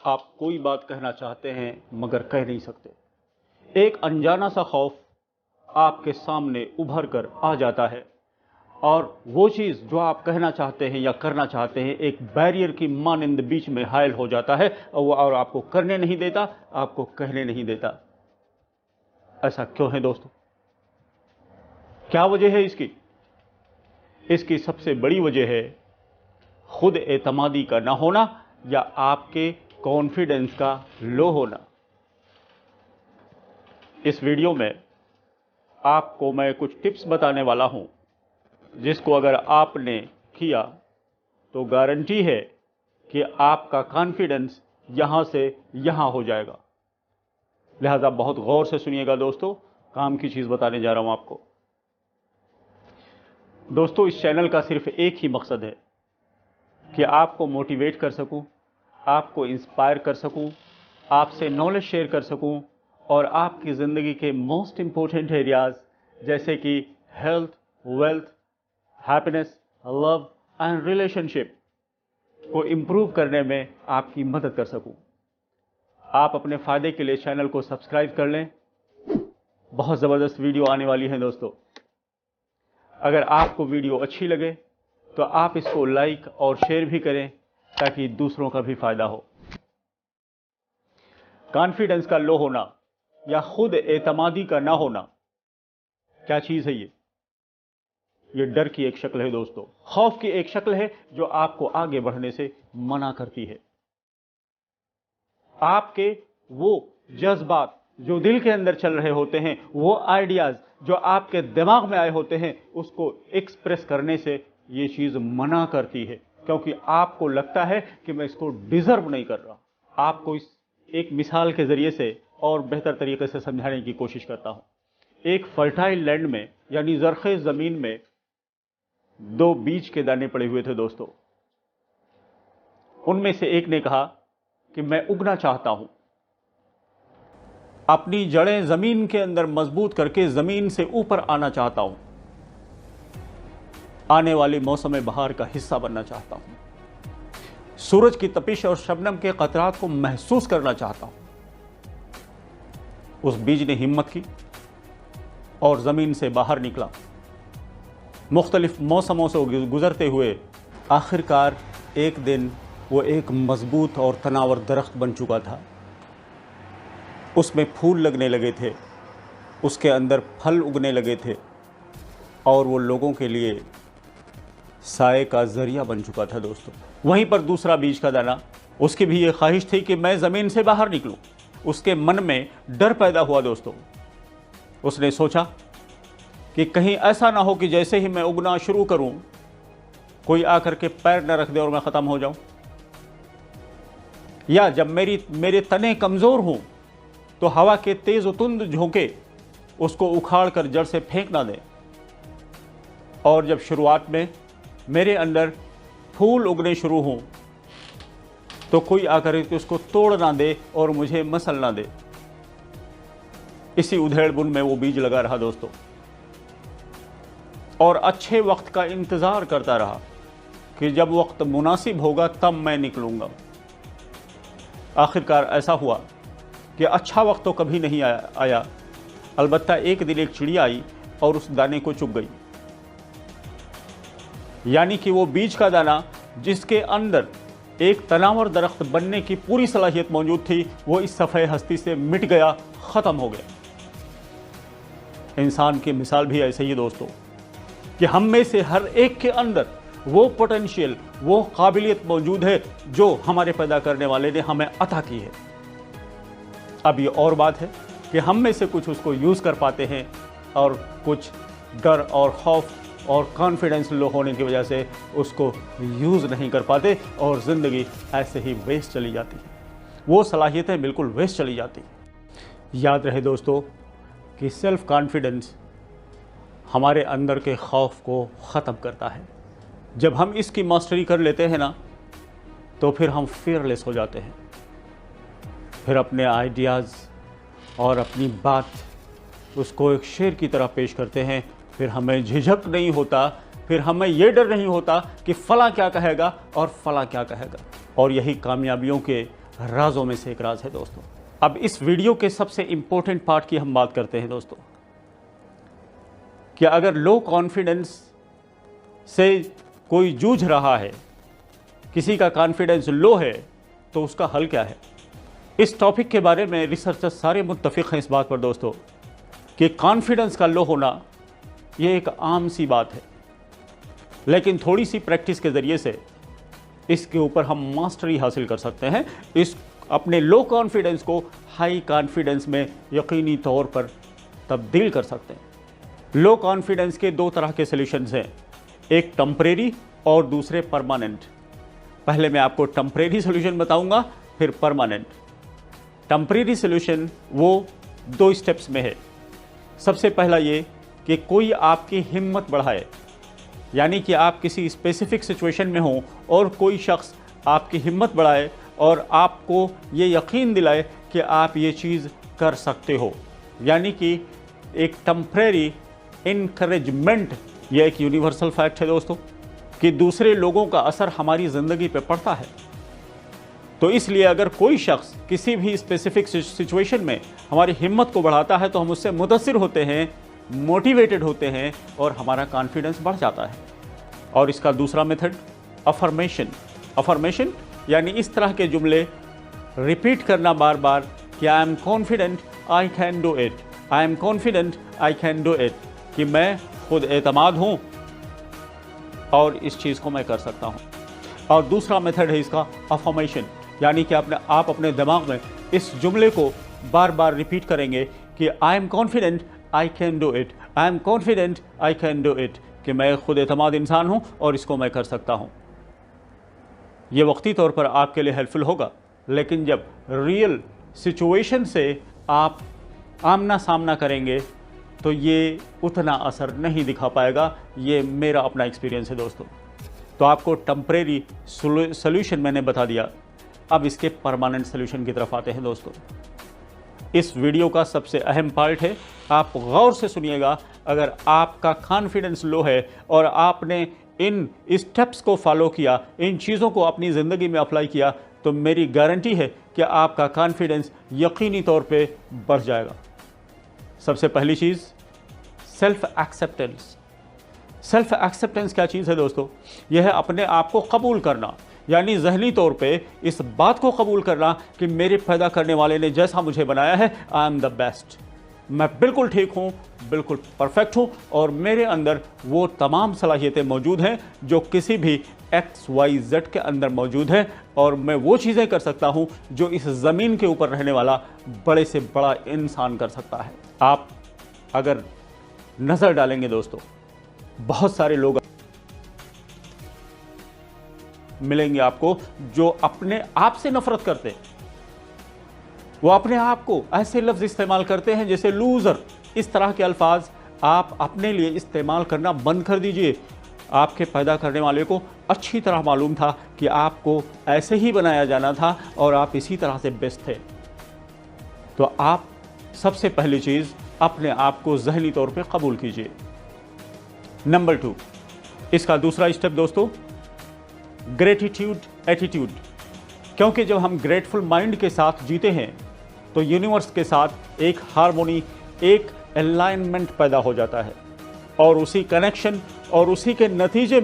आप कोई बात कहना चाहते हैं मगर कह नहीं सकते। एक अनजाना सा खौफ आपके सामने उभर कर आ जाता है और वो चीज़ जो आप कहना चाहते हैं या करना चाहते हैं एक बैरियर की मानिंद बीच में हायल हो जाता है और आपको करने नहीं देता, आपको कहने नहीं देता। ऐसा क्यों है दोस्तों? क्या वजह है इसकी? इसकी सबसे बड़ी वजह है खुद एतमादी का ना होना या आपके कॉन्फिडेंस का लो होना। इस वीडियो में आपको मैं कुछ टिप्स बताने वाला हूं जिसको अगर आपने किया तो गारंटी है कि आपका कॉन्फिडेंस यहां से यहां हो जाएगा। लिहाजा बहुत गौर से सुनिएगा दोस्तों, काम की चीज बताने जा रहा हूं आपको। दोस्तों, इस चैनल का सिर्फ एक ही मकसद है कि आपको मोटिवेट कर सकूं, आपको इंस्पायर कर सकूं, आपसे नॉलेज शेयर कर सकूं और आपकी ज़िंदगी के मोस्ट इंपॉर्टेंट एरियाज जैसे कि health, wealth, happiness, love and relationship को इम्प्रूव करने में आपकी मदद कर सकूं। आप अपने फ़ायदे के लिए चैनल को सब्सक्राइब कर लें। बहुत ज़बरदस्त वीडियो आने वाली है दोस्तों। अगर आपको वीडियो अच्छी लगे तो आप इसको लाइक और शेयर भी करें ताकि दूसरों का भी फायदा हो। कॉन्फिडेंस का लो होना या खुद एतमादी का ना होना, क्या चीज है ये डर की एक शक्ल है दोस्तों, खौफ की एक शक्ल है जो आपको आगे बढ़ने से मना करती है। आपके वो जज्बात जो दिल के अंदर चल रहे होते हैं, वो आइडियाज जो आपके दिमाग में आए होते हैं, उसको एक्सप्रेस करने से ये चीज मना करती है, क्योंकि आपको लगता है कि मैं इसको डिजर्व नहीं कर रहा। आपको इस एक मिसाल के जरिए से और बेहतर तरीके से समझाने की कोशिश करता हूं। एक फर्टाइल लैंड में यानी जरखे जमीन में दो बीज के दाने पड़े हुए थे दोस्तों। उनमें से एक ने कहा कि मैं उगना चाहता हूं, अपनी जड़ें जमीन के अंदर मजबूत करके जमीन से ऊपर आना चाहता हूं, आने वाली मौसम बहार का हिस्सा बनना चाहता हूं, सूरज की तपिश और शबनम के कतरात को महसूस करना चाहता हूं। उस बीज ने हिम्मत की और जमीन से बाहर निकला। मुख्तलिफ मौसमों से गुजरते हुए आखिरकार एक दिन वो एक मजबूत और तनावर दरख्त बन चुका था। उसमें फूल लगने लगे थे, उसके अंदर फल उगने लगे थे और वो लोगों के लिए साए का जरिया बन चुका था दोस्तों। वहीं पर दूसरा बीज का दाना, उसकी भी ये ख्वाहिश थी कि मैं ज़मीन से बाहर निकलूं। उसके मन में डर पैदा हुआ दोस्तों। उसने सोचा कि कहीं ऐसा ना हो कि जैसे ही मैं उगना शुरू करूं कोई आकर के पैर न रख दे और मैं ख़त्म हो जाऊं, या जब मेरे तने कमज़ोर हों तो हवा के तेज़ तुंद झोंके उसको उखाड़ कर जड़ से फेंक ना दें, और जब शुरुआत में मेरे अंदर फूल उगने शुरू हों तो कोई आकर के उसको तोड़ ना दे और मुझे मसल ना दे। इसी उधेड़ बुन में वो बीज लगा रहा दोस्तों और अच्छे वक्त का इंतज़ार करता रहा कि जब वक्त मुनासिब होगा तब मैं निकलूंगा। आखिरकार ऐसा हुआ कि अच्छा वक्त तो कभी नहीं आया। अलबत्ता एक दिन एक चिड़िया आई और उस दाने को चुग गई। यानी कि वो बीज का दाना जिसके अंदर एक तनावर दरख्त बनने की पूरी सलाहियत मौजूद थी, वो इस सफ़े हस्ती से मिट गया, ख़त्म हो गया। इंसान की मिसाल भी ऐसे ही दोस्तों कि हम में से हर एक के अंदर वो पोटेंशियल, वो काबिलियत मौजूद है जो हमारे पैदा करने वाले ने हमें अता की है। अब ये और बात है कि हम में से कुछ उसको यूज़ कर पाते हैं और कुछ डर और खौफ और कॉन्फिडेंस लो होने की वजह से उसको यूज़ नहीं कर पाते और ज़िंदगी ऐसे ही वेस्ट चली जाती है। वो सलाहियतें बिल्कुल वेस्ट चली जाती हैं। याद रहे दोस्तों कि सेल्फ़ कॉन्फिडेंस हमारे अंदर के खौफ को ख़त्म करता है। जब हम इसकी मास्टरी कर लेते हैं ना तो फिर हम फियरलेस हो जाते हैं। फिर अपने आइडियाज़ और अपनी बात उसको एक शेर की तरह पेश करते हैं। फिर हमें झिझक नहीं होता, फिर हमें ये डर नहीं होता कि फ़ला क्या कहेगा और फ़ला क्या कहेगा। और यही कामयाबियों के राजों में से एक राज है दोस्तों। अब इस वीडियो के सबसे इंपॉर्टेंट पार्ट की हम बात करते हैं दोस्तों, कि अगर लो कॉन्फिडेंस से कोई जूझ रहा है, किसी का कॉन्फिडेंस लो है, तो उसका हल क्या है। इस टॉपिक के बारे में रिसर्चर्स सारे मुत्तफिक हैं इस बात पर दोस्तों कि कॉन्फिडेंस का लो होना ये एक आम सी बात है, लेकिन थोड़ी सी प्रैक्टिस के ज़रिए से इसके ऊपर हम मास्टरी हासिल कर सकते हैं। इस अपने लो कॉन्फिडेंस को हाई कॉन्फिडेंस में यकीनी तौर पर तब्दील कर सकते हैं। लो कॉन्फिडेंस के दो तरह के सॉल्यूशंस हैं, एक टेम्परेरी और दूसरे परमानेंट। पहले मैं आपको टेम्परेरी सॉल्यूशन बताऊंगा, फिर परमानेंट। टेम्परेरी सॉल्यूशन वो 2 स्टेप्स में है। सबसे पहला ये कि कोई आपकी हिम्मत बढ़ाए, यानी कि आप किसी स्पेसिफिक सिचुएशन में हो और कोई शख्स आपकी हिम्मत बढ़ाए और आपको ये यकीन दिलाए कि आप ये चीज़ कर सकते हो, यानी कि एक टेम्परेरी इनकरेजमेंट। ये एक यूनिवर्सल फैक्ट है दोस्तों कि दूसरे लोगों का असर हमारी ज़िंदगी पे पड़ता है। तो इसलिए अगर कोई शख्स किसी भी स्पेसिफिक सिचुएशन में हमारी हिम्मत को बढ़ाता है तो हम उससे मुतासिर होते हैं, मोटिवेटेड होते हैं और हमारा कॉन्फिडेंस बढ़ जाता है। और इसका दूसरा मेथड अफर्मेशन। अफर्मेशन यानी इस तरह के जुमले रिपीट करना बार बार कि I am confident I can do it, I am confident I can do it, कि मैं खुद एतमाद हूँ और इस चीज़ को मैं कर सकता हूँ। और दूसरा मेथड है इसका अफर्मेशन, यानी कि आप अपने दिमाग में इस जुमले को बार बार रिपीट करेंगे कि I am confident I can do it, I am confident I can do it, कि मैं खुद एतमाद इंसान हूँ और इसको मैं कर सकता हूँ। ये वक्ती तौर पर आपके लिए हेल्पफुल होगा, लेकिन जब रियल सिचुएशन से आप आमना सामना करेंगे तो ये उतना असर नहीं दिखा पाएगा। ये मेरा अपना एक्सपीरियंस है दोस्तों। तो आपको टेम्परेरी सॉल्यूशन मैंने बता दिया, अब इसके परमानेंट सॉल्यूशन की तरफ आते हैं दोस्तों। इस वीडियो का सबसे अहम पार्ट है, आप गौर से सुनिएगा। अगर आपका कॉन्फिडेंस लो है और आपने इन स्टेप्स को फॉलो किया, इन चीज़ों को अपनी ज़िंदगी में अप्लाई किया, तो मेरी गारंटी है कि आपका कॉन्फिडेंस यकीनी तौर पे बढ़ जाएगा। सबसे पहली चीज़ सेल्फ एक्सेप्टेंस। सेल्फ एक्सेप्टेंस क्या चीज़ है दोस्तों? यह है अपने आप को कबूल करना, यानी ज़हनी तौर पे इस बात को कबूल करना कि मेरे पैदा करने वाले ने जैसा मुझे बनाया है, आई एम द बेस्ट, मैं बिल्कुल ठीक हूँ, बिल्कुल परफेक्ट हूँ और मेरे अंदर वो तमाम सलाहियतें मौजूद हैं जो किसी भी XYZ के अंदर मौजूद है, और मैं वो चीज़ें कर सकता हूँ जो इस ज़मीन के ऊपर रहने वाला बड़े से बड़ा इंसान कर सकता है। आप अगर नज़र डालेंगे दोस्तों, बहुत सारे लोग मिलेंगे आपको जो अपने आप से नफरत करते हैं। वो अपने आप को ऐसे लफ्ज़ इस्तेमाल करते हैं जैसे लूज़र। इस तरह के अल्फाज आप अपने लिए इस्तेमाल करना बंद कर दीजिए। आपके पैदा करने वाले को अच्छी तरह मालूम था कि आपको ऐसे ही बनाया जाना था और आप इसी तरह से बेस्ट थे। तो आप सबसे पहली चीज़ अपने आप को ज़हनी तौर पे कबूल कीजिए। नंबर 2, इसका दूसरा स्टेप दोस्तों, ग्रेटिट्यूड एटीट्यूड। क्योंकि जब हम ग्रेटफुल माइंड के साथ जीते हैं तो यूनिवर्स के साथ एक हार्मोनी, एक अलाइनमेंट पैदा हो जाता है और उसी कनेक्शन और उसी के नतीजे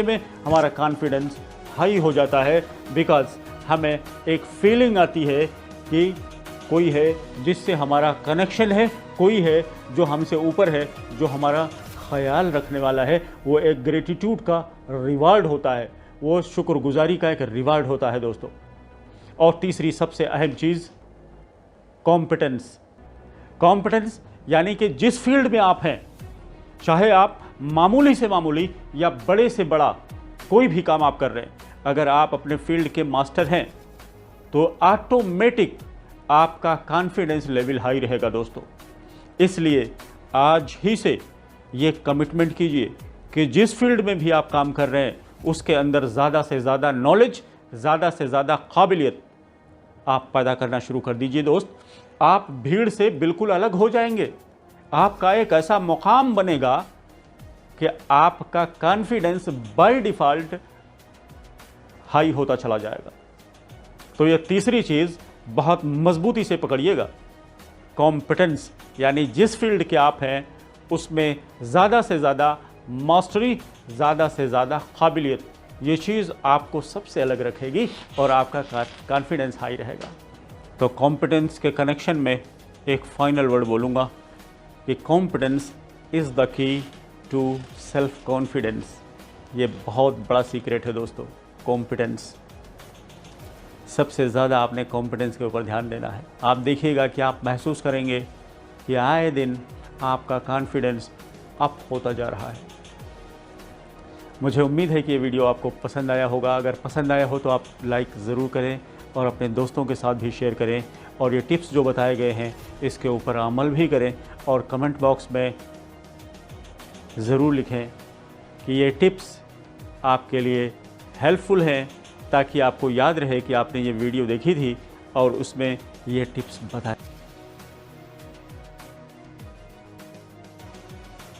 में हमारा कॉन्फिडेंस हाई हो जाता है। बिकॉज हमें एक फीलिंग आती है कि कोई है जिससे हमारा कनेक्शन है, कोई है जो हमसे ऊपर है, जो हमारा ख्याल रखने वाला है। वो एक ग्रेटिट्यूड का रिवार्ड होता है, वो शुक्रगुजारी का एक रिवार्ड होता है दोस्तों। और तीसरी सबसे अहम चीज़ कॉम्पिटेंस। कॉम्पिटेंस यानी कि जिस फील्ड में आप हैं, चाहे आप मामूली से मामूली या बड़े से बड़ा कोई भी काम आप कर रहे हैं, अगर आप अपने फील्ड के मास्टर हैं तो ऑटोमेटिक आपका कॉन्फिडेंस लेवल हाई रहेगा दोस्तों। इसलिए आज ही से ये कमिटमेंट कीजिए कि जिस फील्ड में भी आप काम कर रहे हैं उसके अंदर ज़्यादा से ज़्यादा नॉलेज, ज़्यादा से ज़्यादा काबिलियत आप पैदा करना शुरू कर दीजिए दोस्त। आप भीड़ से बिल्कुल अलग हो जाएंगे। आपका एक ऐसा मुकाम बनेगा कि आपका कॉन्फिडेंस बाय डिफ़ॉल्ट हाई होता चला जाएगा। तो ये तीसरी चीज़ बहुत मजबूती से पकड़िएगा। कॉम्पिटेंस, यानी जिस फील्ड के आप हैं उसमें ज़्यादा से ज़्यादा मास्टरी, ज़्यादा से ज़्यादा काबिलियत, ये चीज़ आपको सबसे अलग रखेगी और आपका कॉन्फिडेंस हाई रहेगा। तो कॉम्पिटेंस के कनेक्शन में एक फाइनल वर्ड बोलूँगा कि competence is the key to self confidence. ये बहुत बड़ा सीक्रेट है दोस्तों, कॉम्पिटेंस। सबसे ज़्यादा आपने कॉम्पिटेंस के ऊपर ध्यान देना है। आप देखिएगा कि आप महसूस करेंगे कि आए दिन आपका कॉन्फिडेंस अप होता जा रहा है। मुझे उम्मीद है कि ये वीडियो आपको पसंद आया होगा। अगर पसंद आया हो तो आप लाइक ज़रूर करें और अपने दोस्तों के साथ भी शेयर करें, और ये टिप्स जो बताए गए हैं इसके ऊपर अमल भी करें, और कमेंट बॉक्स में ज़रूर लिखें कि ये टिप्स आपके लिए हेल्पफुल हैं, ताकि आपको याद रहे कि आपने ये वीडियो देखी थी और उसमें ये टिप्स बताए।